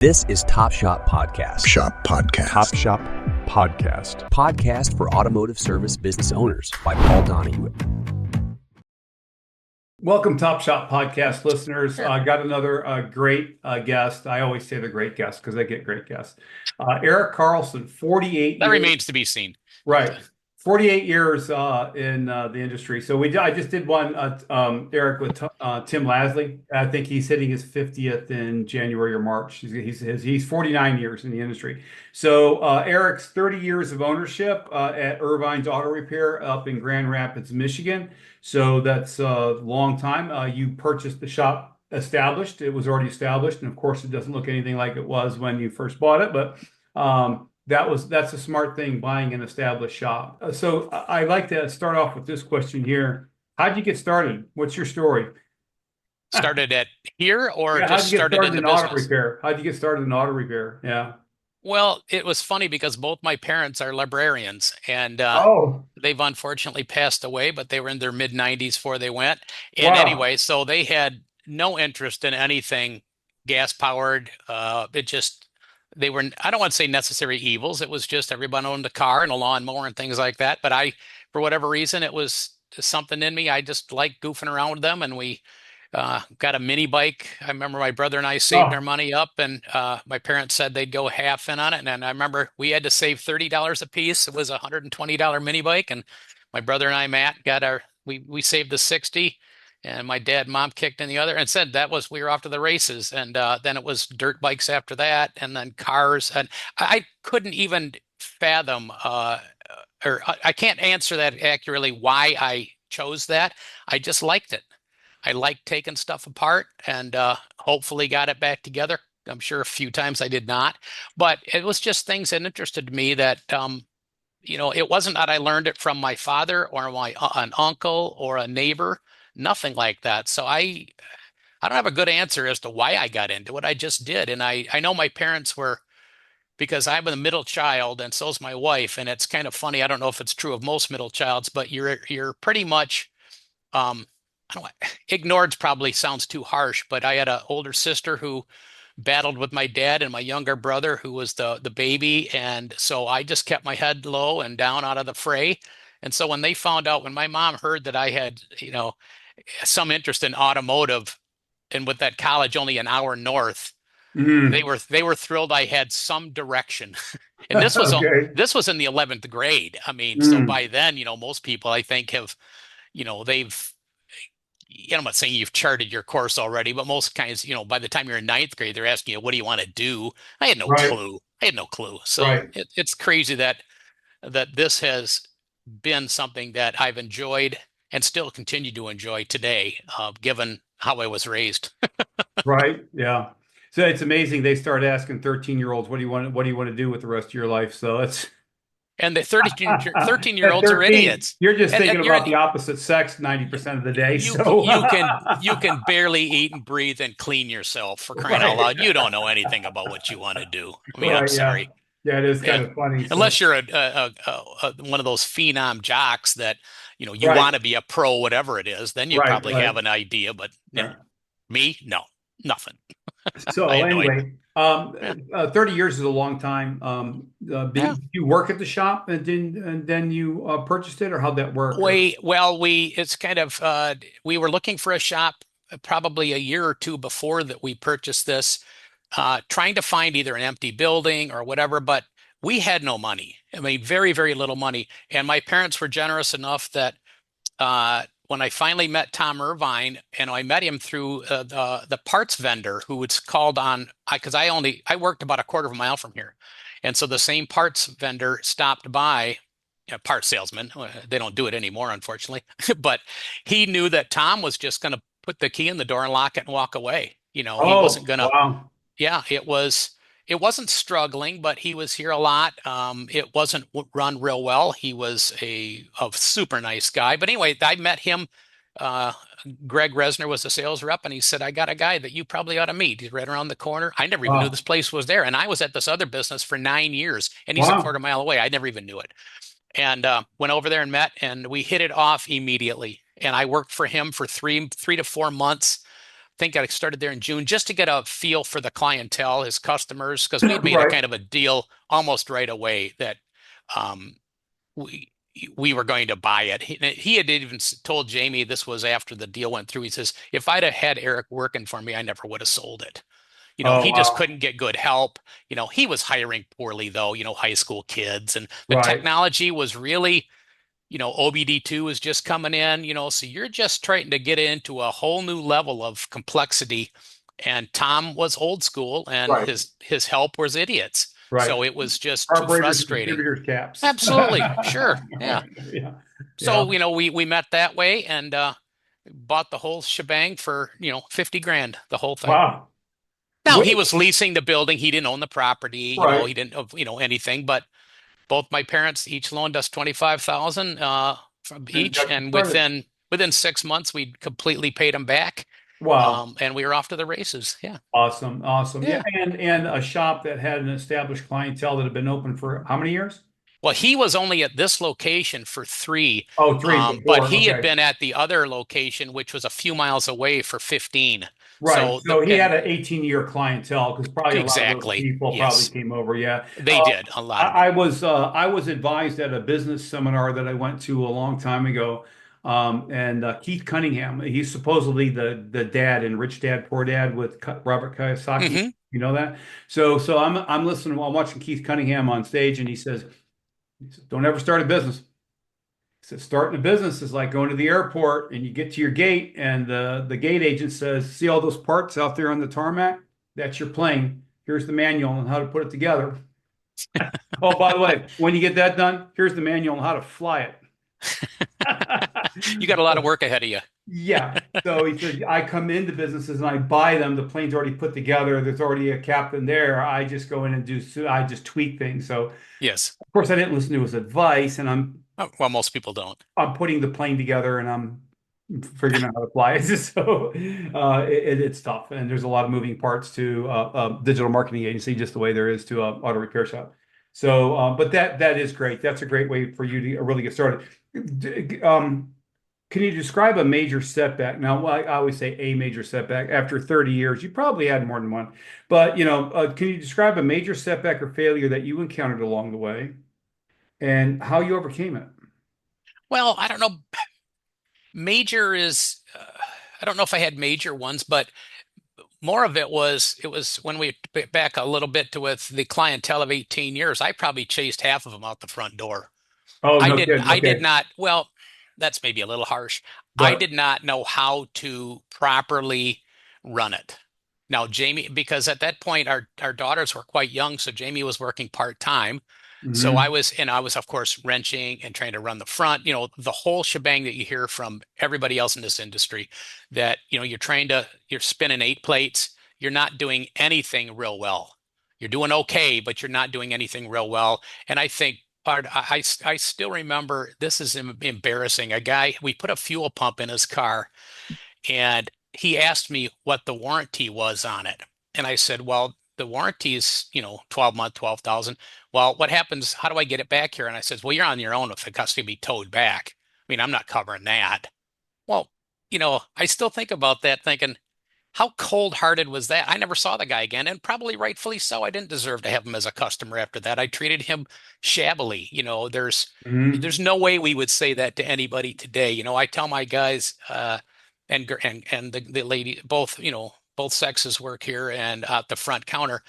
This is Top Shop Podcast. Shop Podcast. Top Shop Podcast. Podcast for automotive service business owners by Paul Donahue. Welcome, Top Shop Podcast listeners. I got another great guest. I always say the great guest because I get great guests. Eric Carlson, 48 That years. remains to be seen. Right. 48 years in the industry. So I just did one, Eric, with Tim Lasley. I think he's hitting his 50th in January or March. He's 49 years in the industry. So Eric's 30 years of ownership at Irvine's Auto Repair up in Grand Rapids, Michigan. So that's a long time. You purchased the shop established. It was already established. And of course, it doesn't look anything like it was when you first bought it. But that's a smart thing, buying an established shop. So I like to start off with this question here. How'd you get started? What's your story? Started at here or Yeah, just started in the business? auto repair? How'd you get started in auto repair? Yeah. Well, it was funny because both my parents are librarians, and they've unfortunately passed away, but they were in their mid-90s before they went. And Wow. anyway, so they had no interest in anything gas-powered. They were, I don't want to say necessary evils. It was just everyone owned a car and a lawnmower and things like that. But for whatever reason, it was something in me. I just liked goofing around with them, and we got a mini bike. I remember my brother and I saved our money up, and my parents said they'd go half in on it. And I remember we had to save $30 a piece. It was a $120 mini bike, and my brother and I, Matt, we saved the 60. And my dad and mom kicked in the other and said we were off to the races. And then it was dirt bikes after that, and then cars. And I couldn't even fathom, or I can't answer that accurately why I chose that. I just liked it. I liked taking stuff apart, and hopefully got it back together. I'm sure a few times I did not, but it was just things that interested me that, it wasn't that I learned it from my father or an uncle or a neighbor. Nothing like that. So I don't have a good answer as to why I got into it. I just did. And I know my parents were, because I'm the middle child and so's my wife. And it's kind of funny. I don't know if it's true of most middle childs, but you're pretty much, ignored probably sounds too harsh, but I had an older sister who battled with my dad and my younger brother who was the baby. And so I just kept my head low and down out of the fray. And so when my mom heard that I had, some interest in automotive, and with that college only an hour north, they were thrilled I had some direction. And this was this was in the 11th grade. I mean, so by then, most people I think have, I'm not saying you've charted your course already, but most kinds, by the time you're in ninth grade, they're asking you, what do you want to do? I had no clue. So it's crazy that this has been something that I've enjoyed and still continue to enjoy today, given how I was raised. Right. Yeah. So it's amazing. They start asking 13-year-olds, what do you want to do with the rest of your life? So and the 13-year-olds are idiots. You're just thinking about the opposite sex 90% of the day. You can barely eat and breathe and clean yourself, for crying out loud. You don't know anything about what you want to do. I mean, I'm sorry. Yeah, it is kind of funny. Unless you're one of those phenom jocks that, you want to be a pro, whatever it is, then you probably have an idea. But me, no, nothing. So anyway, 30 years is a long time. Did you work at the shop and then you purchased it, or how'd that work? We were looking for a shop probably a year or two before that we purchased this. Trying to find either an empty building or whatever, but we had no money. I mean, very, very little money. And my parents were generous enough that when I finally met Tom Irvine, and I met him through the parts vendor who was called on, because I worked about a quarter of a mile from here. And so the same parts vendor stopped by, parts salesman. They don't do it anymore, unfortunately. But he knew that Tom was just going to put the key in the door and lock it and walk away. He wasn't going to. Wow. Yeah, it wasn't struggling, but he was here a lot. It wasn't run real well. He was a super nice guy. But anyway, I met him. Greg Resner was the sales rep, and he said, I got a guy that you probably ought to meet. He's right around the corner. I never even knew this place was there. And I was at this other business for 9 years, and he's a quarter mile away. I never even knew it. And went over there and met, and we hit it off immediately. And I worked for him for three to 4 months. think I started there in June just to get a feel for the clientele, his customers, because we had made a Right. kind of a deal almost right away that um, we we were going to buy it. He had even told Jamie this was after the deal went through. He says, if I'd have had Eric working for me, I never would have sold it. Oh, He just wow. couldn't get good help. He was hiring poorly though, high school kids, and the Right. technology was really, OBD2 is just coming in, so you're just trying to get into a whole new level of complexity. And Tom was old school and Right. his help was idiots. Right. So it was just too Carburetors and frustrating. distributors caps. Absolutely. Sure. Yeah. Yeah. Yeah. So, we met that way and bought the whole shebang for, 50 grand, the whole thing. Wow. Now he Wait, was leasing the building. He didn't own the property, right. he didn't have, anything, but both my parents each loaned us 25,000 from And each. got you And started. within 6 months, we'd completely paid them back. Wow. And we were off to the races. Yeah. Awesome. Awesome. Yeah. Yeah. And a shop that had an established clientele that had been open for how many years? Well, he was only at this location for 3, Oh, three but before. he had Okay. been at the other location, which was a few miles away, for 15. Right. So he had And an 18-year clientele because probably a lot of those exactly, people probably yes, came over. Yeah. they did, a lot of them. I was advised at a business seminar that I went to a long time ago. And Keith Cunningham, he's supposedly the dad in Rich Dad Poor Dad with Robert Kiyosaki. Hmm. You know that? So I'm listening. I'm watching Keith Cunningham on stage, and he says, "Don't ever start a business." He says, "Starting a business is like going to the airport, and you get to your gate, and the gate agent says, 'See all those parts out there on the tarmac? That's your plane. Here's the manual on how to put it together. Oh, by the way, when you get that done, here's the manual on how to fly it.'" You got a lot of work ahead of you. Yeah. So he said, I come into businesses and I buy them. The plane's already put together. There's already a captain there. I just go in and I just tweak things. So Yes. of course I didn't listen to his advice, and Well, most people don't. I'm putting the plane together and I'm figuring out how to fly it. So it's tough. And there's a lot of moving parts to digital marketing agency, just the way there is to auto repair shop. So, but that is great. That's a great way for you to really get started. Can you describe a major setback? Now, I always say a major setback. After 30 years, you probably had more than one. But, can you describe a major setback or failure that you encountered along the way and how you overcame it? Well, I don't know. Major is, I don't know if I had major ones, but more of it was when we back a little bit to with the clientele of 18 years, I probably chased half of them out the front door. Oh, I no didn't, kidding. I did Okay. not, well, that's maybe a little harsh. I But did not know how to properly run it. Now, Jamie, because at that point our daughters were quite young, so Jamie was working part-time. So mhm. I was of course wrenching and trying to run the front, the whole shebang that you hear from everybody else in this industry, that, you're spinning 8 plates, you're not doing anything real well. You're doing okay, but you're not doing anything real well. And I think I still remember, this is embarrassing. A guy, we put a fuel pump in his car and he asked me what the warranty was on it. And I said, well, the warranty is, 12-month, 12,000. Well, what happens? How do I get it back here? And I said, well, you're on your own if it has to be towed back. I mean, I'm not covering that. Well, I still think about that thinking, how cold-hearted was that? I never saw the guy again, and probably rightfully so. I didn't deserve to have him as a customer after that. I treated him shabbily. Mhm. There's no way we would say that to anybody today. I tell my guys, and the lady, both, both sexes work here and at the front counter.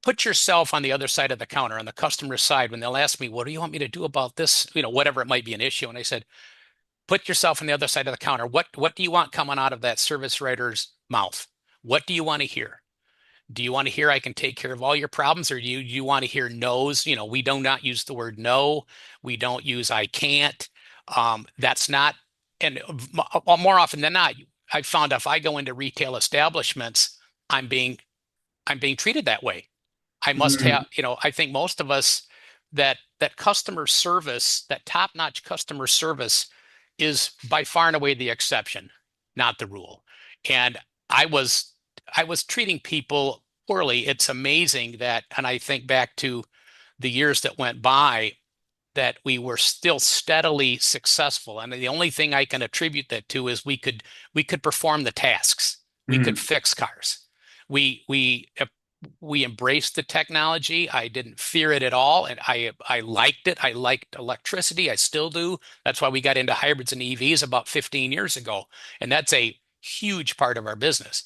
Put yourself on the other side of the counter, on the customer side, when they'll ask me, what do you want me to do about this? Whatever it might be an issue. And I said, put yourself on the other side of the counter. What do you want coming out of that service writer's mouth? What do you want to hear? Do you want to hear I can take care of all your problems, or do you want to hear no's? We do not use the word no. We don't use I can't. That's not, and more often than not, I found if I go into retail establishments, I'm being I'm being treated that way. I must have, Mhm. I think most of us, that customer service, that top-notch customer service is by far and away the exception, not the rule. And I was I was treating people poorly. It's amazing that, and I think back to the years that went by, that we were still steadily successful. And the only thing I can attribute that to is we could perform the tasks. We could fix cars. We embraced the technology. I didn't fear it at all, and I liked it. I liked electricity. I still do. That's why we got into hybrids and EVs about 15 years ago, and that's a huge part of our business.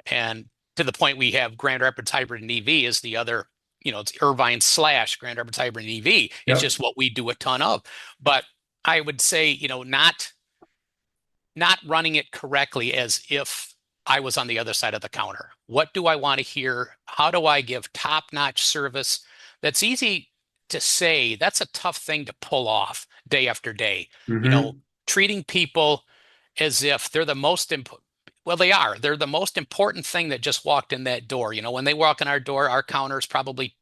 And to the point we have Grand Rapids Hybrid and EV is the other, it's Irvine / Grand Rapids Hybrid and EV. It's Yep. just what we do a ton of. But I would say, not running it correctly as if I was on the other side of the counter. What do I want to hear? How do I give top-notch service? That's easy to say. That's a tough thing to pull off day after day. Mm-hmm. Treating people as if they're the most important. Well, they are. They're the most important thing that just walked in that door. When they walk in our door, our counter is probably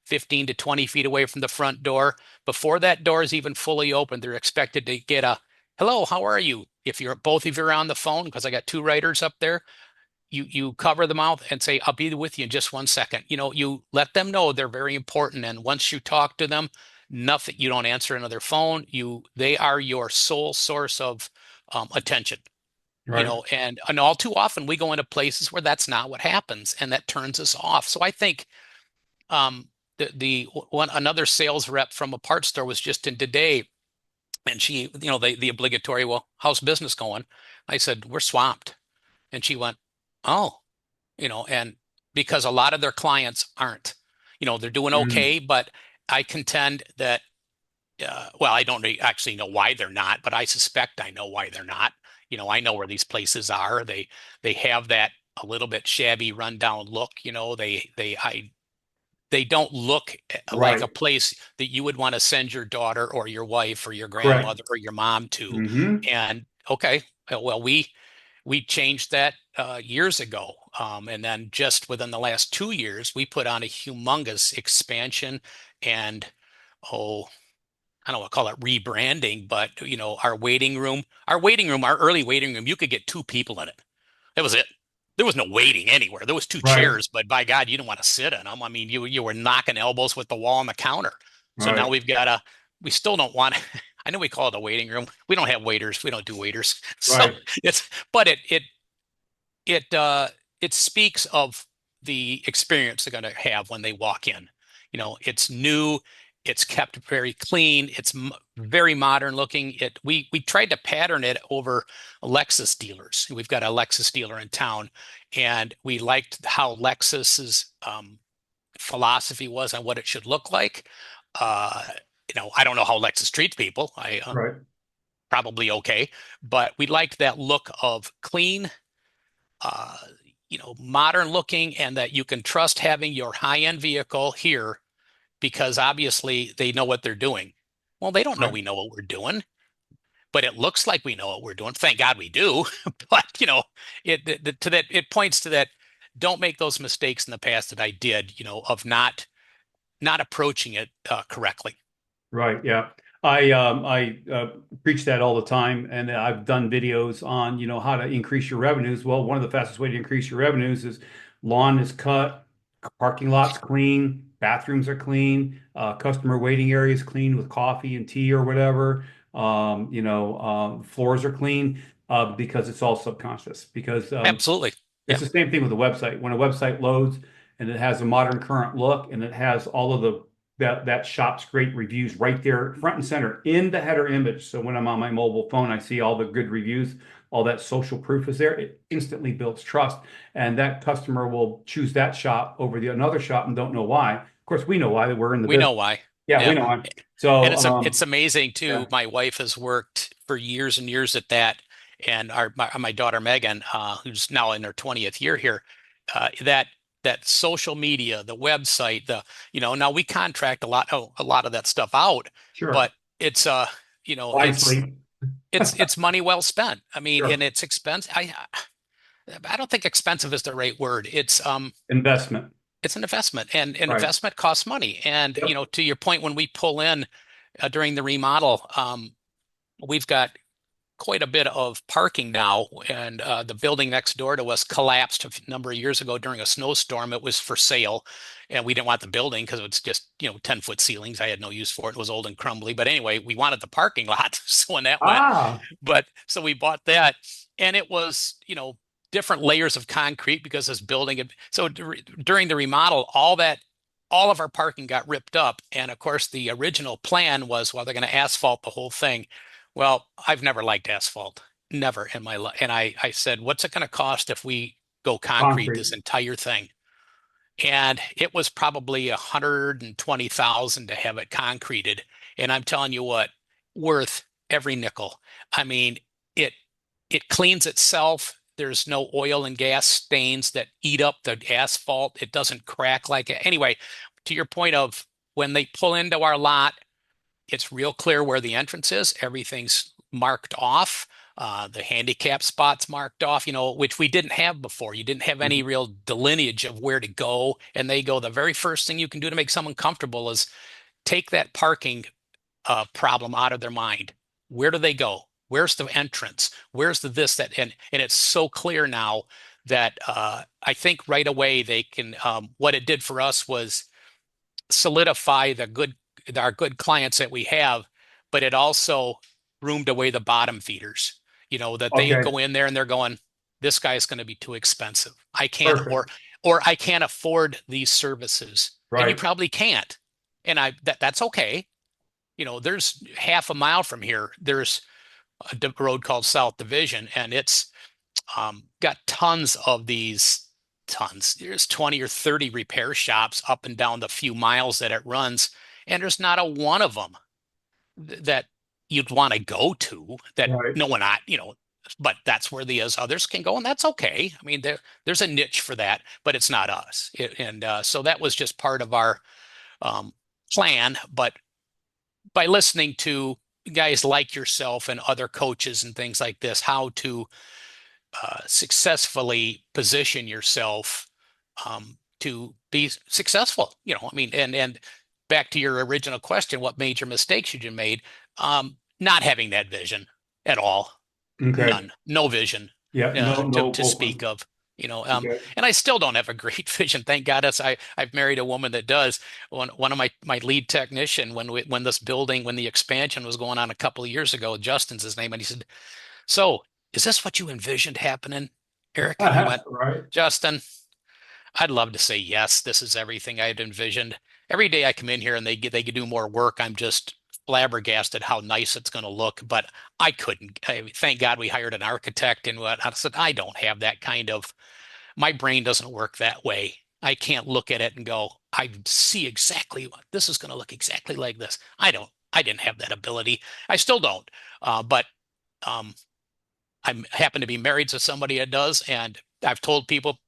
15 to 20 feet away from the front door. Before that door is even fully open, they're expected to get a hello, how are you? If you're both of you are on the phone, because I got two writers up there, you cover the mouth and say, I'll be with you in just 1 second. You let them know they're very important. And once you talk to them, nothing, you don't answer another phone. They are your sole source of attention. Right. And all too often we go into places where that's not what happens, and that turns us off. So I think another sales rep from a parts store was just in today, and she, the obligatory, well, how's business going? I said, we're swamped. And she went, oh, and because a lot of their clients aren't, they're doing Mm. okay, but I contend that, well, I don't actually know why they're not, but I suspect I know why they're not. I know where these places are. They have that a little bit shabby, rundown look. They don't look like a Right. place that you would want to send your daughter or your wife or your Correct. grandmother or your mom to. Mm-hmm. And okay, well, we changed that years ago. And then just within the last 2 years, we put on a humongous expansion and, oh, I don't want to call it rebranding, but our early waiting room, you could get two people in it. That was it. There was no waiting anywhere. There was two Right. chairs, but by God, you didn't want to sit in them. I mean, you were knocking elbows with the wall on the counter. So now Right. we still don't want, I know we call it a waiting room. We don't have waiters. We don't do waiters. So Right. but it speaks of the experience they're going to have when they walk in. It's new, it's kept very clean, it's very modern looking. We tried to pattern it over Lexus dealers. We've got a Lexus dealer in town, and we liked how Lexus's philosophy was on what it should look like. I don't know how Lexus treats people. I Right. probably okay, but we liked that look of clean, uh, modern looking, and that you can trust having your high-end vehicle here because obviously they know what they're doing. Well, they don't know Right. we know what we're doing, but it looks like we know what we're doing. Thank God we do. But it points to that. Don't make those mistakes in the past that I did, of not approaching it correctly. Right. Yeah. I preach that all the time, and I've done videos on how to increase your revenues. Well, one of the fastest way to increase your revenues is lawn is cut, parking lots clean, bathrooms are clean, customer waiting areas clean with coffee and tea or whatever. Floors are clean because it's all subconscious. Because Absolutely. it's Yeah. the same thing with a website. When a website loads and it has a modern current look and it has all of that shop's great reviews right there, front and center in the header image. So when I'm on my mobile phone, I see all the good reviews, all that social proof is there. It instantly builds trust, and that customer will choose that shop over the another shop and don't know why. Of course, we know why. We're in the We know business. why. Yeah, we Yeah. know why. And So, it's amazing too. yeah, My wife has worked for years and years at that, and my daughter Megan, who's now in her 20th year here, that social media, the website, now we contract a lot of that stuff out, sure. but it's you know, it's Wisely, it's money well spent. I mean, and sure. it's expensive. I don't think expensive is the right word. Investment. It's an investment, and an Right. investment costs money. And Yep. to your point, when we pull in during the remodel, we've got quite a bit of parking now, and the building next door to us collapsed a number of years ago during a snowstorm. It was for sale, and we didn't want the building because it's just 10-foot ceilings. I had no use for it. It was old and crumbly. But anyway, we wanted the parking lot. So when that went, Ah, but so we bought that, and it was different layers of concrete because it's building it. So during the remodel, all of our parking got ripped up. And of course, the original plan was, well, they're going to asphalt the whole thing. Well, I've never liked asphalt, never in my life. And I said, what's it going to cost if we go concrete Concrete. this entire thing? And it was probably 120,000 to have it concreted. And I'm telling you what, worth every nickel. I mean, it it cleans itself. There's no oil and gas stains that eat up the asphalt. It doesn't crack like it. Anyway, to your point of when they pull into our lot, it's real clear where the entrance is. Everything's marked off. The handicap spots marked off, which we didn't have before. You didn't have any real delineage of where to go. And they go, the very first thing you can do to make someone comfortable is take that parking problem out of their mind. Where do they go? Where's the entrance? Where's the this, that? And it's so clear now that I think right away they can, what it did for us was solidify our good clients that we have, but it also roomed away the bottom feeders, that they Okay. go in there and they're going, this guy's going to be too expensive. I can't, Perfect. or I can't afford these services. And you Right. probably can't. And that's okay. There's half a mile from here, there's a road called South Division, and it's got tons of these tons. There's 20 or 30 repair shops up and down the few miles that it runs, and there's not a one of them that you'd want to go to that Right. no one, but that's where the others can go, and that's okay. I mean, there's a niche for that, but it's not us. So that was just part of our plan. But by listening to guys like yourself and other coaches and things like this, how to successfully position yourself to be successful. I mean, and back to your original question, what major mistakes you made? Not having that vision at all, Okay. none, no vision Yeah. No, no to speak open. of. Okay. And I still don't have a great vision. Thank God, I've married a woman that does. One of my lead technician when this building, when the expansion was going on a couple of years ago, Justin's his name, and he said, "So, is this what you envisioned happening, Eric?" And I went, Right. "Justin, I'd love to say yes. This is everything I had envisioned. Every day I come in here and they could do more work. I'm just flabbergasted how nice it's going to look, but I couldn't. Thank God we hired an architect and what I said. I don't have that kind of. My brain doesn't work that way. I can't look at it and go, I see exactly what this is going to look exactly like this. I don't. I didn't have that ability. I still don't. But I happen to be married to somebody that does, and I've told people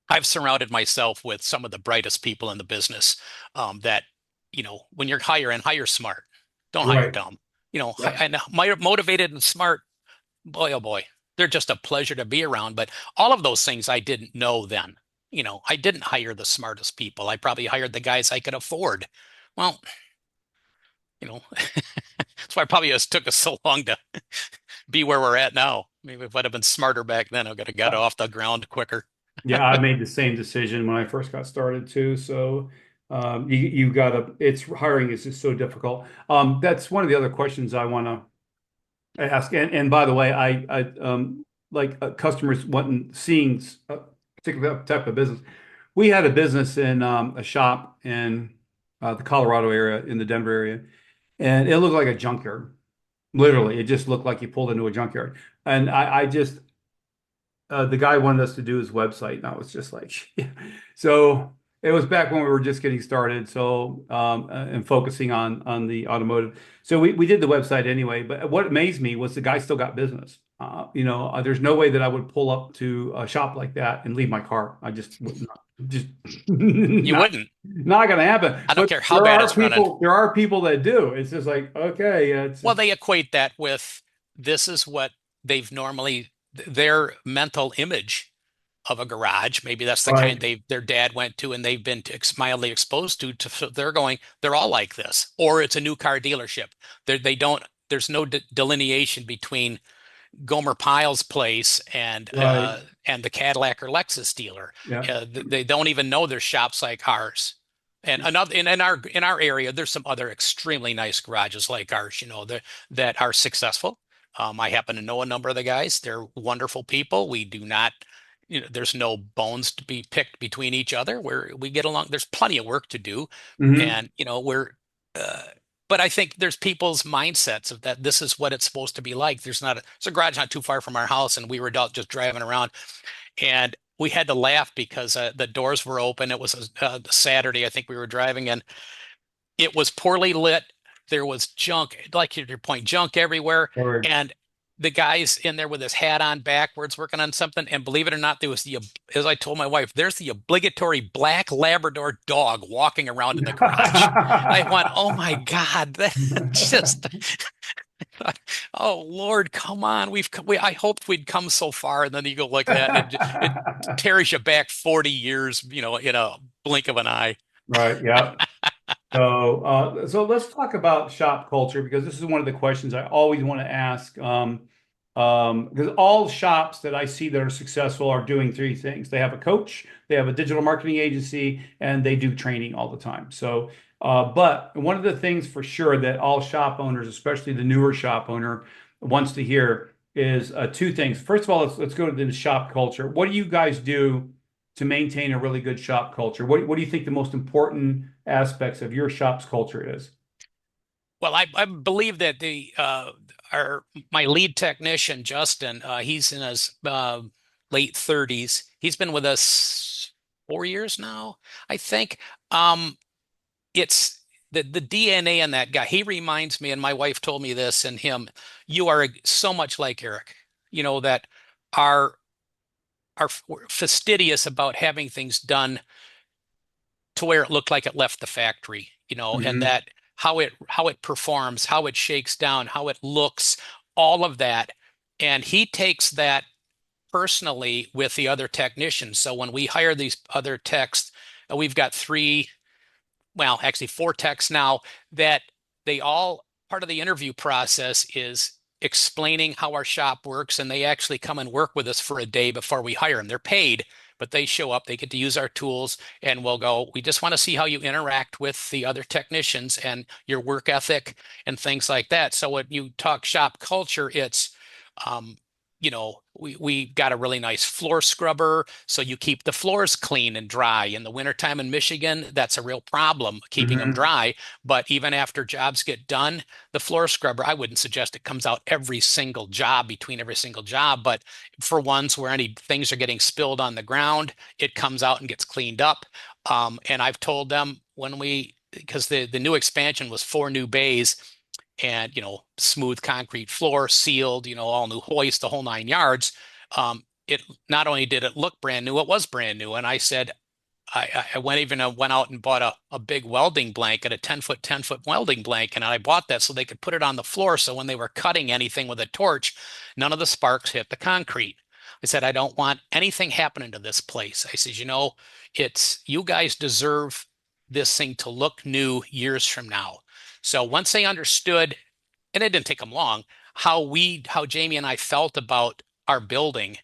I've surrounded myself with some of the brightest people in the business. That when you're hiring, hire smart. Don't hire Right. dumb. Yeah. And motivated and smart. Boy, oh boy, they're just a pleasure to be around. But all of those things I didn't know then. I didn't hire the smartest people. I probably hired the guys I could afford. Well, that's why it probably has took us so long to be where we're at now. Maybe if I'd have been smarter back then, I could have got off the ground quicker. Yeah, I made the same decision when I first got started too. So you gotta, it's hiring is just so difficult. That's one of the other questions I want to ask. And by the way, I like customers wanting seeing a particular type of business. We had a business in a shop in the Colorado area, in the Denver area, and it looked like a junkyard. Literally, it just looked like you pulled into a junkyard. And I just the guy wanted us to do his website, and I was just like, yeah. So it was back when we were just getting started, so and focusing on the automotive. So we did the website anyway. But what amazed me was the guy still got business. There's no way that I would pull up to a shop like that and leave my car. I just would not, just You not wouldn't. not gonna happen. I don't But care how bad it's running. there are people that do. It's just like, okay, yeah, it's Well, just they equate that with this is what they've normally their mental image of a garage. Maybe that's the kind right, their dad went to and they've been mildly exposed to. So they're going, they're all like this, or it's a new car dealership. They don't. There's no delineation between Gomer Pyle's place right, and the Cadillac or Lexus dealer. yeah, They don't even know there's shops like ours. And another in our area, there's some other extremely nice garages like ours, that are successful. I happen to know a number of the guys. They're wonderful people. We do not there's no bones to be picked between each other. We get along. There's plenty of work to do, Hmm. and uh, but I think there's people's mindsets of that this is what it's supposed to be like. There's a garage not too far from our house, and we were out just driving around, and we had to laugh because the doors were open. It was a Saturday, I think we were driving, and it was poorly lit. There was junk, like your point, junk everywhere. Or And the guy's in there with his hat on backwards working on something. And believe it or not, there was as I told my wife, there's the obligatory black Labrador dog walking around in the garage. I went, oh my God, that just, oh Lord, come on. I hoped we'd come so far. And then you go like that. And it tears you back 40 years, in a blink of an eye. Right. Yeah. So let's talk about shop culture because this is one of the questions I always want to ask. Because all shops that I see that are successful are doing three things. They have a coach, they have a digital marketing agency, and they do training all the time. But one of the things for sure that all shop owners, especially the newer shop owner, wants to hear is two things. First of all, let's go to the shop culture. What do you guys do to maintain a really good shop culture? What do you think the most important aspects of your shop's culture is? Well, I believe that my lead technician, Justin, he's in his late 30s. He's been with us 4 years now, I think. It's the DNA in that guy. He reminds me, and my wife told me this, and him, you are so much like Eric, that are are fastidious about having things done to where it looked like it left the factory, and Hmm. that how it performs, how it shakes down, how it looks, all of that. And he takes that personally with the other technicians. So when we hire these other techs, we've got well, actually four techs now that they all part of the interview process is explaining how our shop works, and they actually come and work with us for a day before we hire them. They're paid, but they show up, they get to use our tools, and we'll go, we just want to see how you interact with the other technicians and your work ethic and things like that. So when you talk shop culture, it's um, we got a really nice floor scrubber, so you keep the floors clean and dry. In the wintertime in Michigan, that's a real problem keeping them Hmm. dry. But even after jobs get done, the floor scrubber, I wouldn't suggest it comes out every single job between every single job, but for ones where any things are getting spilled on the ground, it comes out and gets cleaned up. And I've told them because the new expansion was 4 new bays and smooth concrete floor, sealed, all new hoist, the whole 9 yards. It not only did it look brand new, it was brand new. And I said, I went out and bought a big welding blanket, a 10-foot welding blanket, and I bought that so they could put it on the floor. So when they were cutting anything with a torch, none of the sparks hit the concrete. I said, I don't want anything happening to this place. I said, it's you guys deserve this thing to look new years from now. So once they understood, and it didn't take them long, how Jamie and I felt about our building,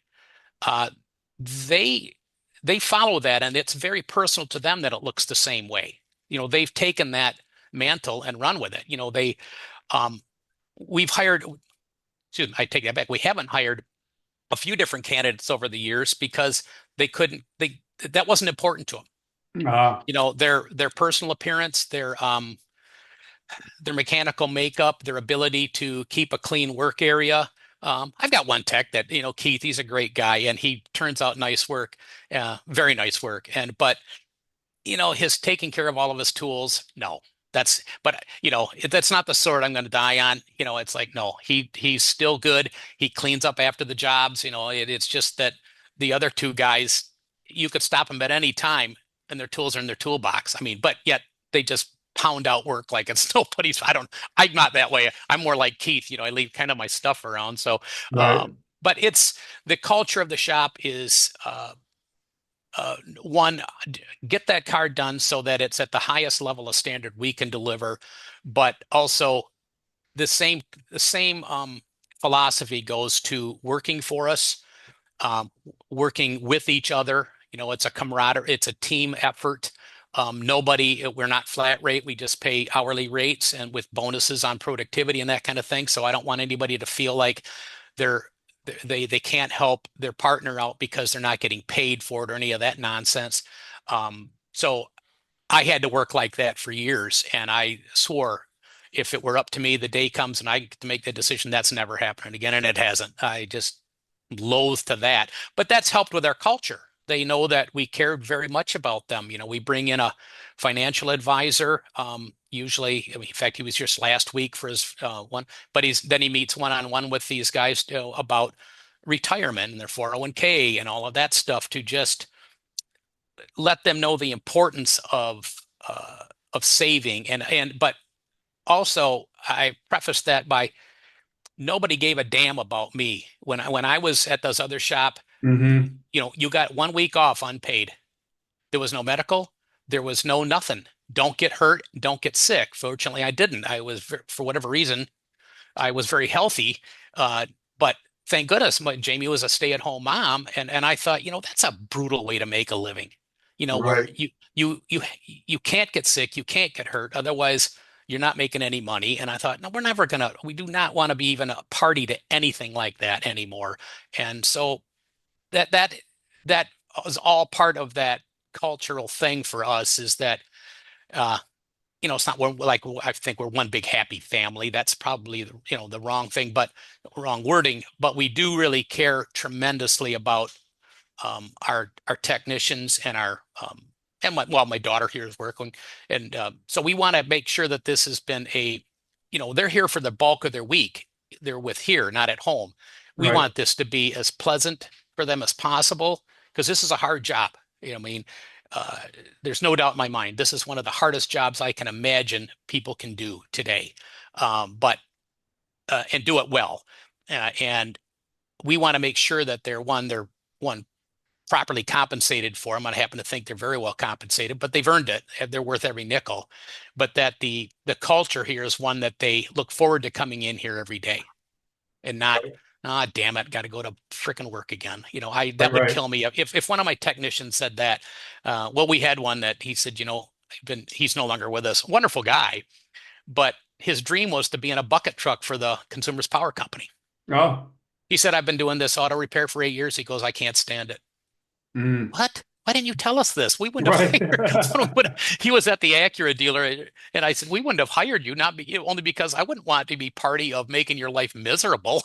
uh, they they follow that, and it's very personal to them that it looks the same way. They've taken that mantle and run with it. Um, we've hired, excuse me, I take that back. We haven't hired a few different candidates over the years because they couldn't, that wasn't important to them. Uh, Their personal appearance, their mechanical makeup, their ability to keep a clean work area. I've got one tech that, Keith, he's a great guy and he turns out nice work, very nice work. But his taking care of all of his tools, no. But that's not the sword I'm going to die on. It's like, no, he's still good. He cleans up after the jobs. It's just that the other two guys, you could stop them at any time and their tools are in their toolbox. I mean, but yet they just pound out work like it's nobody's. I'm not that way. I'm more like Keith. I leave kind of my stuff around. So, right. but it's the culture of the shop is, one, get that card done so that it's at the highest level of standard we can deliver, but also the same philosophy goes to working for us, working with each other. It's a camaraderie, it's a team effort. We're not flat rate. We just pay hourly rates and with bonuses on productivity and that kind of thing. So I don't want anybody to feel like they're they can't help their partner out because they're not getting paid for it or any of that nonsense. So I had to work like that for years, and I swore if it were up to me, the day comes and I get to make the decision, that's never happening again, and it hasn't. I just loath to that. But that's helped with our culture. They know that we care very much about them. We bring in a financial advisor. Usually, I mean, in fact, he was just last week for his one, but he meets one-on-one with these guys about retirement and their 401k and all of that stuff to just let them know the importance of saving but also I preface that by nobody gave a damn about me when I was at those other shop. Mm-hmm. You got 1 week off unpaid. There was no medical. There was no nothing. Don't get hurt. Don't get sick. Fortunately, I didn't. I was, for whatever reason, I was very healthy. But thank goodness, Jamie was a stay-at-home mom, and I thought, that's a brutal way to make a living. Where Right. you can't get sick, you can't get hurt, otherwise you're not making any money. And I thought, no, we do not want to be even a party to anything like that anymore. And so that was all part of that cultural thing for us is that uh it's not like I think we're one big happy family. That's probably the wrong thing, but wrong wording. But we do really care tremendously about our technicians and my daughter here is working, and so we want to make sure that this has been they're here for the bulk of their week. They're with here, not at home. We Right. want this to be as pleasant for them as possible because this is a hard job. I mean, uh, there's no doubt in my mind this is one of the hardest jobs I can imagine people can do today, but and do it well. And we want to make sure that they're one properly compensated for them. I happen to think they're very well compensated, but they've earned it. They're worth every nickel. But that the culture here is one that they look forward to coming in here every day and not, ah, damn it, got to go to freaking work again. Right. That would Right. kill me if one of my technicians said that. Well, we had one that he said, he's no longer with us. Wonderful guy, but his dream was to be in a bucket truck for the Consumers Power Company. Oh. He said, I've been doing this auto repair for 8 years. He goes, I can't stand it. Mm. What? Why didn't you tell us this? We wouldn't have Right. hired. He was at the Acura dealer, and I said we wouldn't have hired you, only because I wouldn't want to be party of making your life miserable.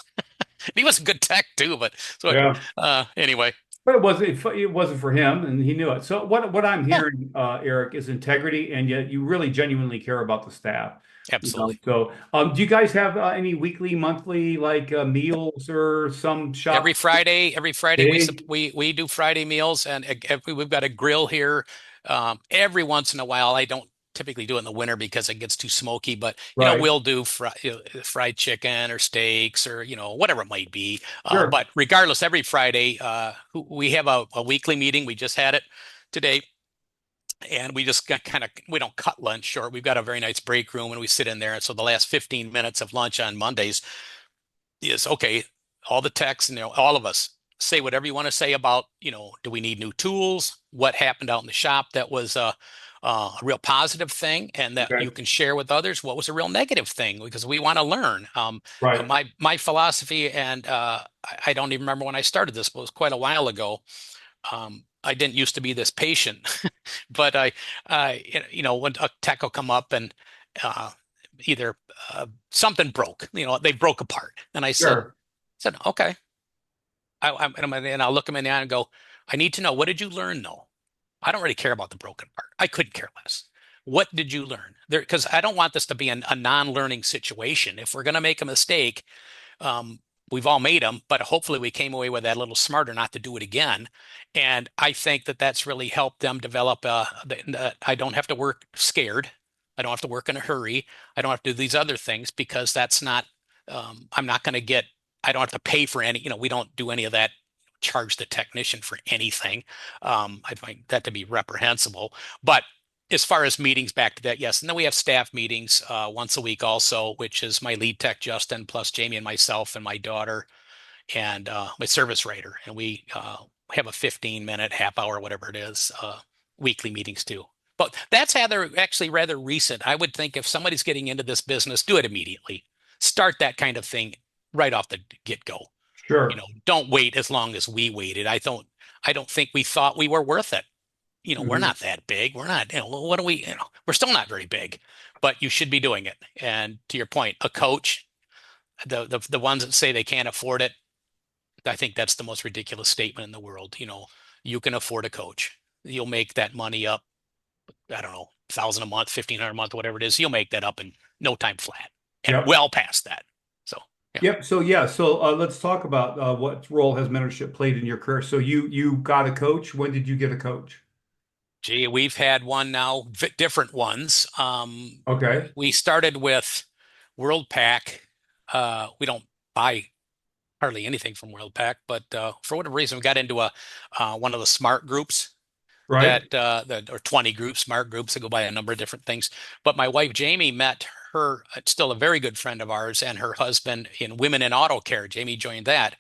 He was a good tech too, but so Yeah. anyway, But it wasn't for him, and he knew it. So what I'm yeah, hearing, Eric, is integrity, and yet you really genuinely care about the staff. absolutely. So do you guys have any weekly, monthly, like meals or some shop Every Friday day? we do Friday meals, and we've got a grill here. Every once in a while, I don't typically do it in the winter because it gets too smoky, but Right. we'll do fried chicken or steaks or whatever it might be. Sure. But regardless, every Friday, we have a weekly meeting. We just had it today. And we just got we don't cut lunch short. We've got a very nice break room and we sit in there. And so the last 15 minutes of lunch on Mondays is okay. All the techs and all of us say whatever you want to say about, do we need new tools? What happened out in the shop that was a real positive thing and that you Okay. can share with others? What was a real negative thing? Because we want to learn. Right. My philosophy, and I don't even remember when I started this, but it was quite a while ago. I didn't used to be this patient, but when a tech will come up and uh, either something broke, they broke apart, and I said, Sure. okay, and I'll look them in the eye and go, I need to know, what did you learn though? I don't really care about the broken part. I couldn't care less. What did you learn there? Because I don't want this to be a non-learning situation. If we're going to make a mistake, um, we've all made them, but hopefully we came away with that a little smarter not to do it again. And I think that that's really helped them develop. I don't have to work scared. I don't have to work in a hurry. I don't have to do these other things because that's not. I'm not going to get. I don't have to pay for any. We don't do any of that. Charge the technician for anything. I find that to be reprehensible. But as far as meetings, back to that, yes. And then we have staff meetings once a week also, which is my lead tech, Justin, plus Jamie and myself and my daughter and my service writer. And we have a 15-minute, half hour, whatever it is, weekly meetings too. But that's actually rather recent. I would think if somebody's getting into this business, do it immediately. Start that kind of thing right off the get-go. Sure. Don't wait as long as we waited. I don't think we thought we were worth it. We're Mhm. not that big. We're not, what do we, we're still not very big, but you should be doing it. And to your point, a coach, the ones that say they can't afford it, I think that's the most ridiculous statement in the world. You can afford a coach. You'll make that money up. I don't know, 1,000 a month, 1,500 a month, whatever it is. You'll make that up in no time flat and Yep. well past that. So, yeah. Yep. So yeah. So let's talk about what role has mentorship played in your career. So you got a coach. When did you get a coach? Gee, we've had one now, different ones. Okay. We started with WorldPack. We don't buy hardly anything from WorldPack, but for whatever reason, we got into one of the smart groups Right. that or 20 groups, smart groups that go by a number of different things. But my wife Jamie met her, still a very good friend of ours, and her husband in Women in Auto Care. Jamie joined that,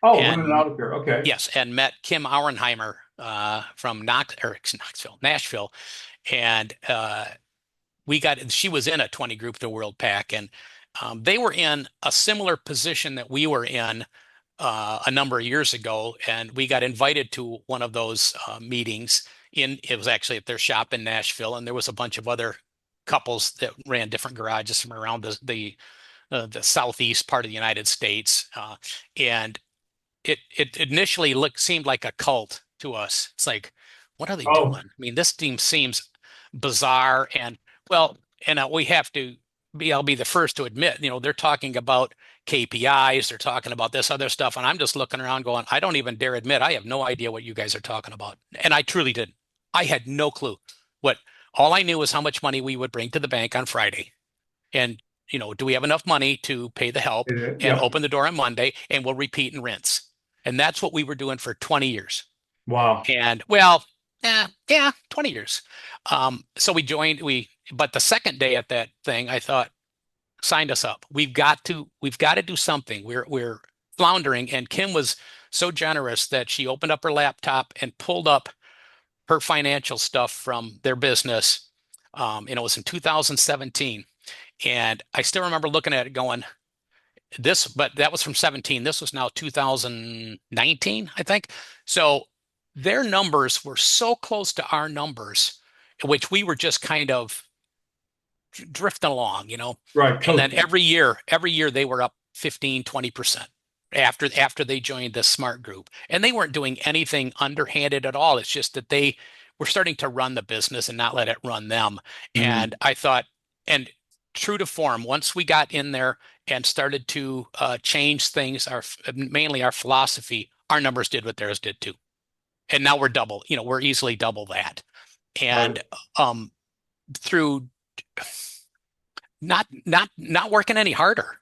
Oh, women in and auto care. Okay. yes, and met Kim Auernheimer from Knoxville, Nashville, and she was in a 20 group, the World Pack, and they were in a similar position that we were in a number of years ago, and we got invited to one of those meetings. It was actually at their shop in Nashville, and there was a bunch of other couples that ran different garages from around the southeast part of the United States, and it initially seemed like a cult to us. It's like, what are they doing? Oh, I mean, this team seems bizarre, and well, and we have to be. I'll be the first to admit, they're talking about KPIs, they're talking about this other stuff, and I'm just looking around going, I don't even dare admit I have no idea what you guys are talking about, and I truly didn't. I had no clue what. All I knew was how much money we would bring to the bank on Friday, and do we have enough money to pay the help and yep. open the door on Monday, and we'll repeat and rinse. And that's what we were doing for 20 years. Wow. And well, yeah, 20 years. So but the second day at that thing, I thought, signed us up. We've got to do something. We're floundering. And Kim was so generous that she opened up her laptop and pulled up her financial stuff from their business. And it was in 2017. And I still remember looking at it going, but that was from 17. This was now 2019, I think. So their numbers were so close to our numbers, which we were just kind of drifting along. Right. And then Coaching. every year they were up 15, 20% after they joined this smart group. And they weren't doing anything underhanded at all. It's just that they were starting to run the business and not let it run them. And Mm. I thought, and true to form, once we got in there and started to change things, mainly our philosophy, our numbers did what theirs did too. And now we're double, we're easily double that. Right. And through not working any harder.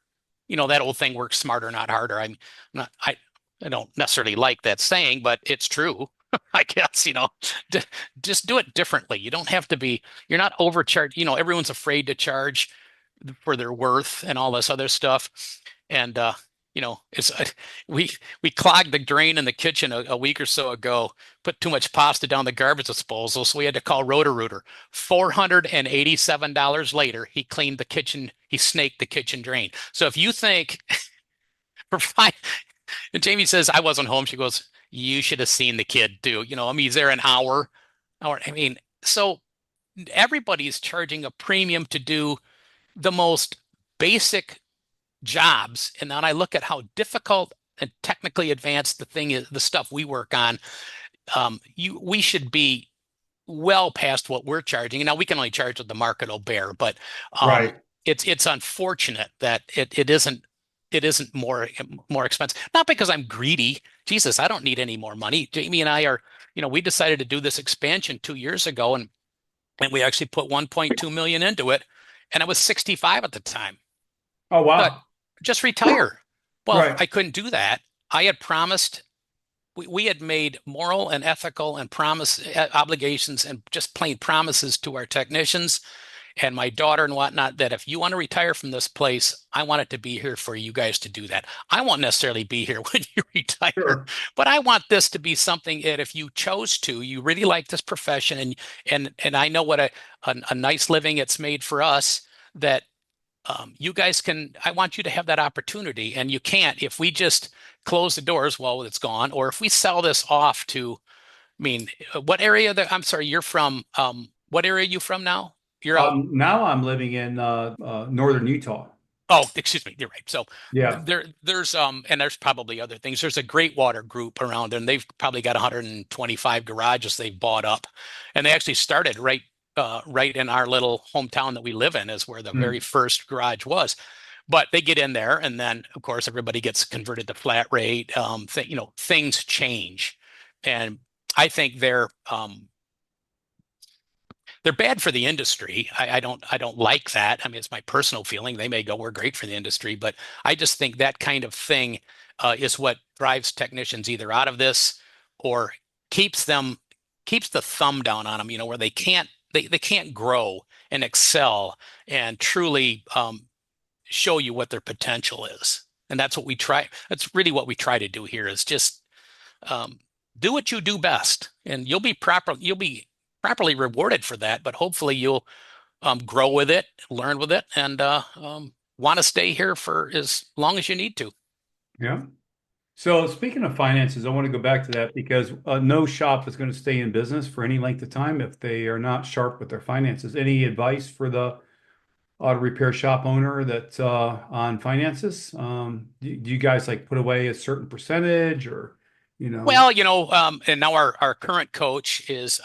That old thing, work smarter, not harder. Not, I don't necessarily like that saying, but it's true. I guess, just do it differently. You don't have to you're not overcharged. Everyone's afraid to charge for their worth and all this other stuff. And it's we clogged the drain in the kitchen a week or so ago, put too much pasta down the garbage disposal, so we had to call Roto-Rooter. $487 later, he cleaned the kitchen, he snaked the kitchen drain. So if you think for fine, and Jamie says I wasn't home, she goes, you should have seen the kid too. He's there an hour. So everybody's charging a premium to do the most basic jobs. And then I look at how difficult and technically advanced the thing is, the stuff we work on. We should be well past what we're charging. Now we can only charge what the market will bear, but Right. it's unfortunate that it isn't more expensive. Not because I'm greedy. Jesus, I don't need any more money. Jamie and I are, we decided to do this expansion 2 years ago, and we actually put 1.2 million into it, and I was 65 at the time. Oh, But wow. just retire. Well, Right. I couldn't do that. I had promised, we had made moral and ethical and promise obligations and just plain promises to our technicians and my daughter and whatnot, that if you want to retire from this place, I want it to be here for you guys to do that. I won't necessarily be here when you retire, Sure. but I want this to be something that if you chose to, you really like this profession, and I know what a nice living it's made for us, that you guys can, I want you to have that opportunity, and you can't if we just close the doors, well, it's gone, or if we sell this off to, I mean, what area I'm sorry, you're from, what area are you from now? You're out. Now I'm living in northern Utah. Oh, excuse me. You're right. So Yeah. and there's probably other things. There's a great water group around, and they've probably got 125 garages they've bought up, and they actually started right in our little hometown that we live in is where the very Mm. first garage was. But they get in there, and then of course everybody gets converted to flat rate. Things change, and I think they're bad for the industry. I don't like that. I mean, it's my personal feeling. They may go, we're great for the industry, but I just think that kind of thing is what drives technicians either out of this or keeps the thumb down on them, where they can't grow and excel and truly show you what their potential is. And that's what we try. That's really what we try to do here is just um, do what you do best, and you'll be properly rewarded for that. But hopefully, you'll grow with it, learn with it, and want to stay here for as long as you need to. Yeah. So speaking of finances, I want to go back to that because no shop is going to stay in business for any length of time if they are not sharp with their finances. Any advice for the auto repair shop owner that on finances? Do you guys like put away a certain percentage or, you know? Well, and now our current coach is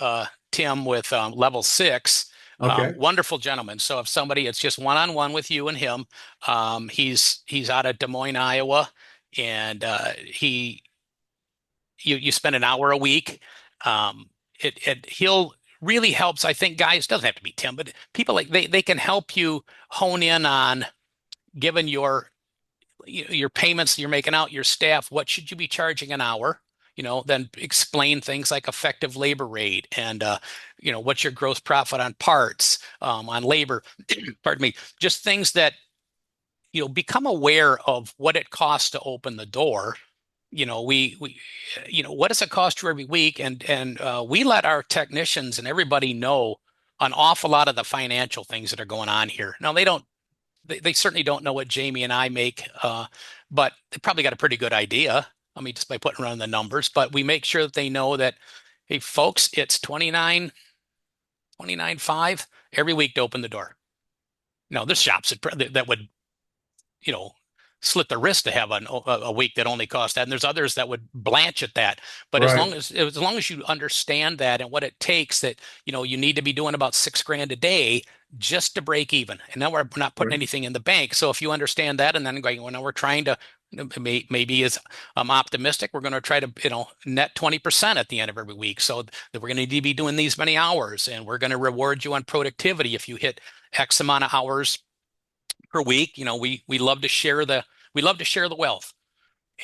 Tim with level 6. Okay. Wonderful gentleman. So if somebody, it's just one-on-one with you and him. He's out of Des Moines, Iowa, and you spend an hour a week. He'll really helps. I think guys doesn't have to be Tim, but people like they can help you hone in on given your payments you're making out, your staff, what should you be charging an hour? Then explain things like effective labor rate and what's your gross profit on parts, on labor, pardon me, just things that become aware of what it costs to open the door. We what does it cost you every week? And we let our technicians and everybody know an awful lot of the financial things that are going on here. Now they certainly don't know what Jamie and I make, but they probably got a pretty good idea. I mean, just by putting around the numbers, but we make sure that they know that, hey, folks, it's 29.5 every week to open the door. Now, there's shops that would, you know, slit their wrist to have a week that only costs that, and there's others that would blanch at that. But as Right. long as you understand that and what it takes, that you need to be doing about $6,000 a day just to break even. And now we're not putting Right. anything in the bank. So if you understand that, and then going, well, now we're trying to maybe as I'm optimistic, we're going to try to net 20% at the end of every week. So that we're going to need to be doing these many hours, and we're going to reward you on productivity if you hit X amount of hours per week. We love to share the wealth.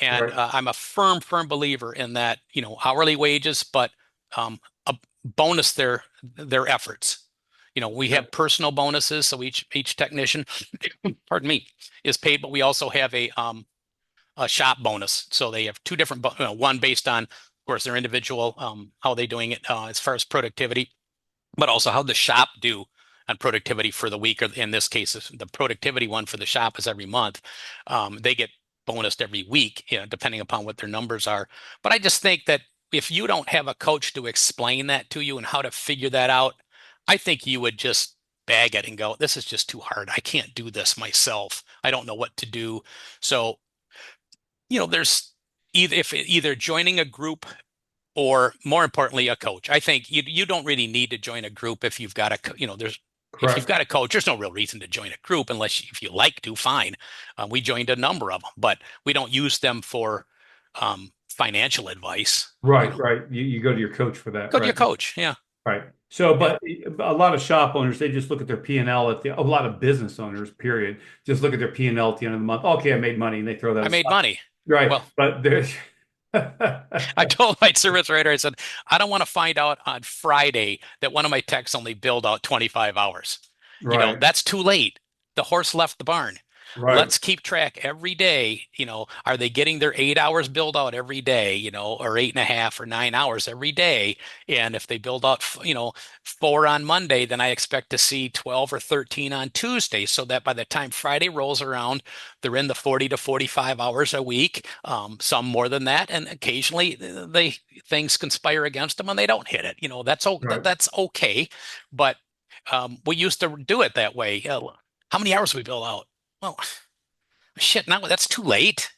And Right. I'm a firm believer in that, hourly wages, but a bonus their efforts. We Yeah. have personal bonuses, so each technician, pardon me, is paid, but we also have a shop bonus. So they have two different, one based on, of course, their individual, how they doing it as far as productivity, but also how the shop do on productivity for the week. Or in this case, the productivity one for the shop is every month. They get bonused every week, depending upon what their numbers are. But I just think that if you don't have a coach to explain that to you and how to figure that out, I think you would just bag it and go, this is just too hard. I can't do this myself. I don't know what to do. So, there's either joining a group or more importantly, a coach. I think you don't really need to join a group if you've got if you've Correct. got a coach. There's no real reason to join a group unless if you like to, fine. We joined a number of them, but we don't use them for financial advice. Right. Right. You go to your coach for that. Go to your Right. coach. Yeah, Right. So, yeah. but a lot of shop owners, they just look at their P&L a lot of business owners, period, just look at their P&L at the end of the month. Okay, I made money, and they throw that I made aside. money. Right. Well, But there's I told my service writer, I said, I don't want to find out on Friday that one of my techs only billed out 25 hours. right. That's too late. The horse left the barn. Right. Let's keep track every day. Are they getting their 8 hours build out every day, or 8.5 or 9 hours every day? And if they build out, 4 on Monday, then I expect to see 12 or 13 on Tuesday, so that by the time Friday rolls around, they're in the 40 to 45 hours a week, some more than that. And occasionally things conspire against them and they don't hit it. Right. That's okay. But we used to do it that way. How many hours we build out? Well, shit, now that's too late.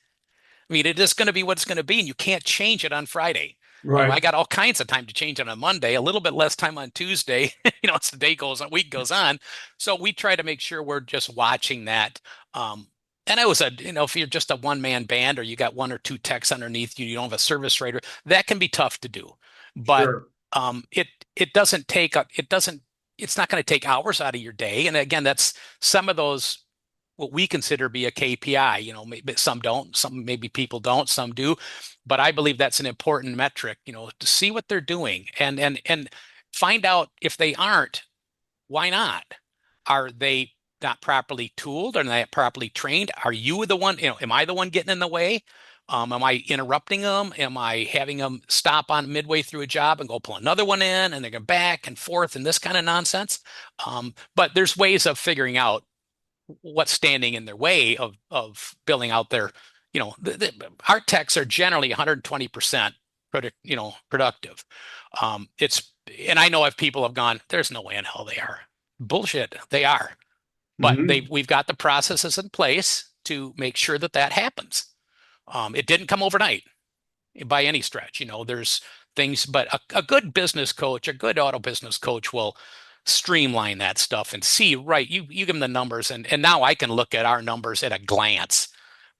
I mean, it is going to be what it's going to be, and you can't change it on Friday. I Right. got all kinds of time to change it on Monday, a little bit less time on Tuesday, as the day goes on, week goes on. So we try to make sure we're just watching that. And I was if you're just a one-man band or you got one or two techs underneath you, you don't have a service writer, that can be tough to do. But Sure. it doesn't take it's not going to take hours out of your day. And again, that's some of those what we consider be a KPI. Maybe some don't, some maybe people don't, some do, but I believe that's an important metric. To see what they're doing and find out if they aren't, why not? Are they not properly tooled? Are they not properly trained? Are you the one? Am I the one getting in the way? Am I interrupting them? Am I having them stop on midway through a job and go pull another one in, and they go back and forth and this kind of nonsense? But there's ways of figuring out what's standing in their way of building out their, our techs are generally 120% productive. And I know if people have gone, there's no way in hell they are. Bullshit, they are. But Hmm. we've got the processes in place to make sure that happens. It didn't come overnight by any stretch. There's things, but a good business coach, a good auto business coach will streamline that stuff and see, right, you give them the numbers, and now I can look at our numbers at a glance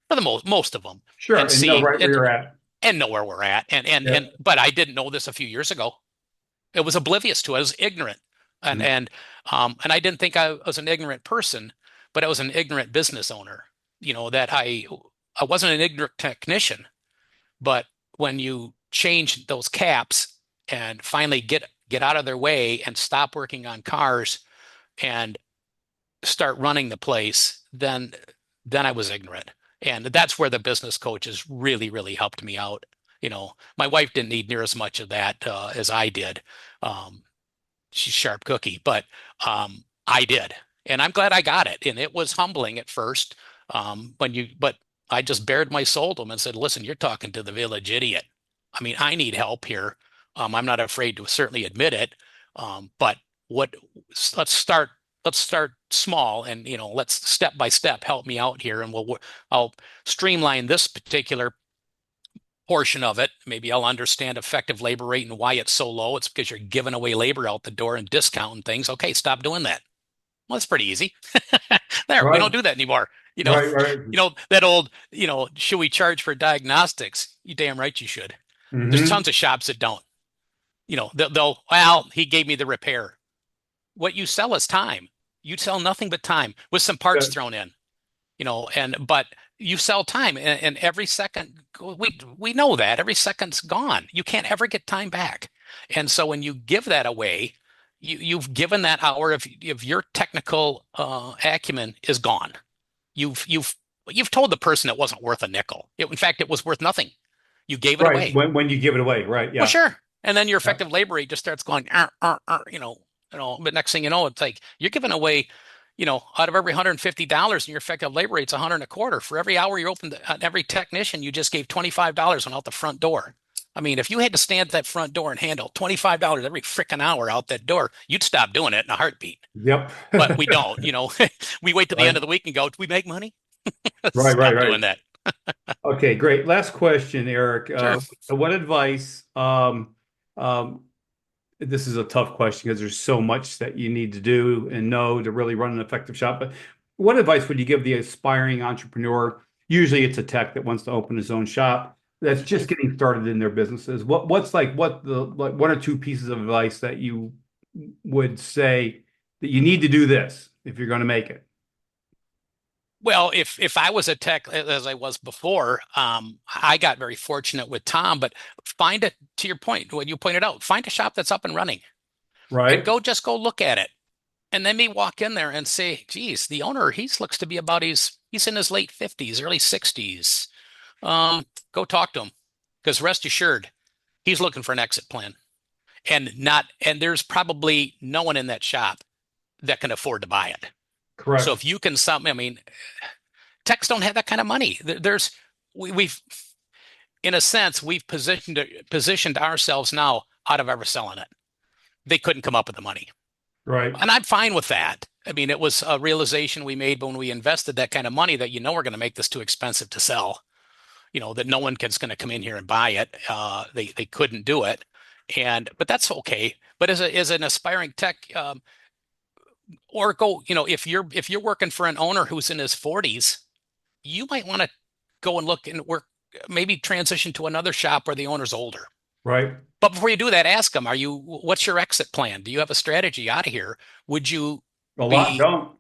for the most of them Sure. and And you know see right where it you're at. and know where we're at. Yeah. And but I didn't know this a few years ago. It was oblivious to it. I was ignorant. And Mhm. and I didn't think I was an ignorant person, but I was an ignorant business owner. That I wasn't an ignorant technician, but when you change those caps and finally get out of their way and stop working on cars and start running the place, then I was ignorant. And that's where the business coaches really, really helped me out. My wife didn't need near as much of that as I did. Um, she's a sharp cookie, but I did, and I'm glad I got it. And it was humbling at first, but I just bared my soul to them and said, "Listen, you're talking to the village idiot. I mean, I need help here. I'm not afraid to certainly admit it. But what? Let's start. Let's start small, and let's step by step help me out here, and I'll streamline this particular portion of it. Maybe I'll understand effective labor rate and why it's so low. It's because you're giving away labor out the door and discounting things. Okay, stop doing that. Well, that's pretty easy. There, we Right. don't do that anymore. Right. Right. That old, should we charge for diagnostics? You damn right you should. There's Hmm. tons of shops that don't. Well, he gave me the repair. What you sell is time. You sell nothing but time with some Yeah. parts thrown in. But you sell time, and every second we know that every second's gone. You can't ever get time back. And so when you give that away, you've given that hour of your technical acumen is gone. You've told the person it wasn't worth a nickel. In fact, it was worth nothing. You gave it Right. away. When you give it away. Right. Well, Yeah. sure. And then your Yeah. effective labor rate just starts going, but next thing you know, it's like you're giving away, out of every $150 and your effective labor rate's 100 and a quarter. For every hour you opened on every technician, you just gave $25 on out the front door. I mean, if you had to stand at that front door and handle $25 every freaking hour out that door, you'd stop doing it in a heartbeat. Yep. But we don't, we wait till the end Right. of the week and go, do we make money? Right. Right. Stop Right. doing that. Okay, great. Last question, Eric. Sure. What advice, um, this is a tough question because there's so much that you need to do and know to really run an effective shop. But what advice would you give the aspiring entrepreneur? Usually it's a tech that wants to open his own shop that's just getting started in their businesses. What's what the like one or two pieces of advice that you would say that you need to do this if you're going to make it? Well, if I was a tech as I was before, I got very fortunate with Tom. But find it to your point, what you pointed out, find a shop that's up and running, and Right? just go look at it, and then me walk in there and say, "Geez, the owner, he looks to be about his He's in his late 50s, early 60s. Go talk to him, because rest assured, he's looking for an exit plan. And there's probably no one in that shop that can afford to buy it. Correct. So if you can I mean, techs don't have that kind of money. We've in a sense, we've positioned ourselves now out of ever selling it. They couldn't come up with the money. Right. And I'm fine with that. I mean, it was a realization we made when we invested that kind of money that, we're going to make this too expensive to sell, that no one is going to come in here and buy it. They couldn't do it. But that's okay. But as an aspiring tech, or go, if you're working for an owner who's in his 40s, you might want to go and look and work, maybe transition to another shop where the owner's older. Right. But before you do that, ask them, what's your exit plan? Do you have a strategy out of here? Would you A lot don't.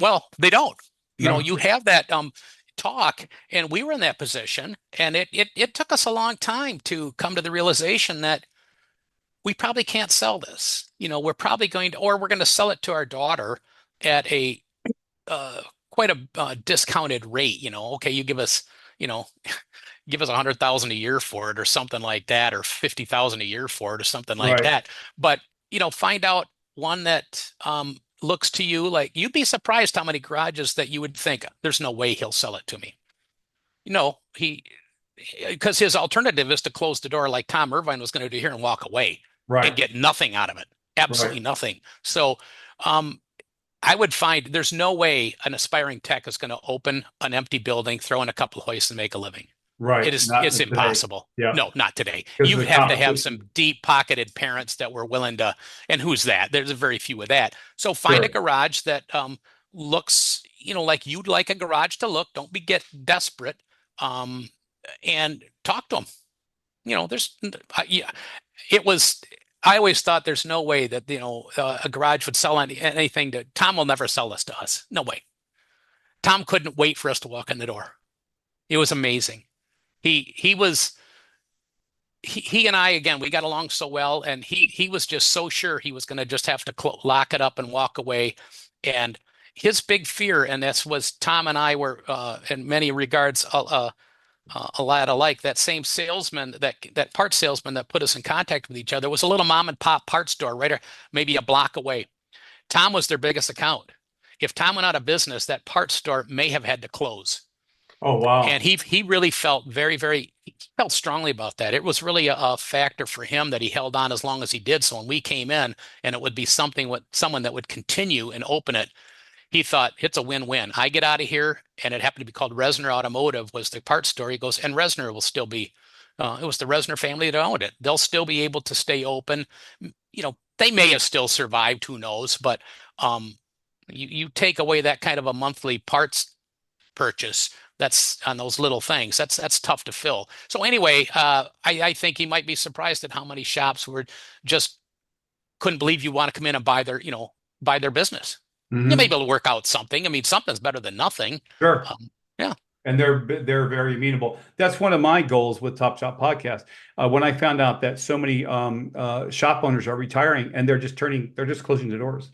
Well, they don't. No. You have that talk, and we were in that position, and it took us a long time to come to the realization that we probably can't sell this. We're probably we're going to sell it to our daughter at a quite a discounted rate. Okay, you give us, give us 100,000 a year for it or something like that, or 50,000 a year for it or something like Right. that. But, find out one that looks to you like, you'd be surprised how many garages that you would think, there's no way he'll sell it to me. Because his alternative is to close the door like Tom Irvine was going to do here and walk away Right. and get nothing out of it. Absolutely Right. nothing. So I would find there's no way an aspiring tech is going to open an empty building, throw in a couple of hoists and make a living. Right. It's today. impossible. Yeah. No, not today. 'Cause You the have to have competition. some deep-pocketed parents that were willing to, and who's that? There's very few of that. So find a Sure. garage that looks, like you'd like a garage to look. Don't get desperate, and talk to them. It was. I always thought there's no way that a garage would sell anything to Tom. Will never sell this to us. No way. Tom couldn't wait for us to walk in the door. It was amazing. He and I, again, we got along so well, and he was just so sure he was going to just have to lock it up and walk away. And his big fear, and this was Tom and I were in many regards a lot alike. That same salesman, that parts salesman that put us in contact with each other, was a little mom and pop parts store maybe a block away. Tom was their biggest account. If Tom went out of business, that parts store may have had to close. Oh, wow. And he really felt he felt strongly about that. It was really a factor for him that he held on as long as he did. So when we came in and it would be someone that would continue and open it, he thought it's a win-win. I get out of here, and it happened to be called Resner Automotive was the parts store. He goes, and Resner will still be, it was the Resner family that owned it. They'll still be able to stay open. They may have still survived, who knows, but you take away that kind of a monthly parts purchase, that's on those little things. That's tough to fill. So anyway, I think he might be surprised at how many shops were just couldn't believe you want to come in and buy their business. Mhm. You may be able to work out something. I mean, something's better than nothing. Sure. Yeah. And they're very amenable. That's one of my goals with Top Shop Podcast. When I found out that so many shop owners are retiring and they're just closing the doors.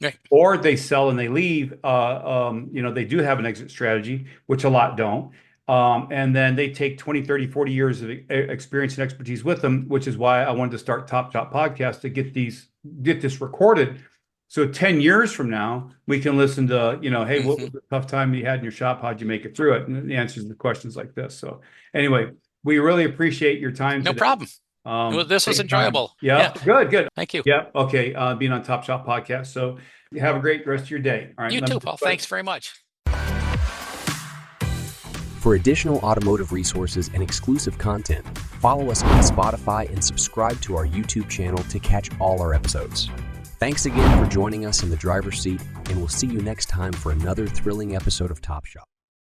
Right. Or they sell and they leave. They do have an exit strategy, which a lot don't. And then they take 20, 30, 40 years of experience and expertise with them, which is why I wanted to start Top Shop Podcast to get this recorded. So 10 years from now, we can listen to, hey, what was the tough time you had in your shop? How'd you make it through it? And the answers to questions like this. So anyway, we really appreciate your time No today. problem. This was enjoyable. Yeah. Good. Thank you. Yeah. Okay. Being on Top Shop Podcast. So have a great rest of your day. All right. You too, Paul. Thanks very much. For additional automotive resources and exclusive content, follow us on Spotify and subscribe to our YouTube channel to catch all our episodes. Thanks again for joining us in the driver's seat, and we'll see you next time for another thrilling episode of Top Shop.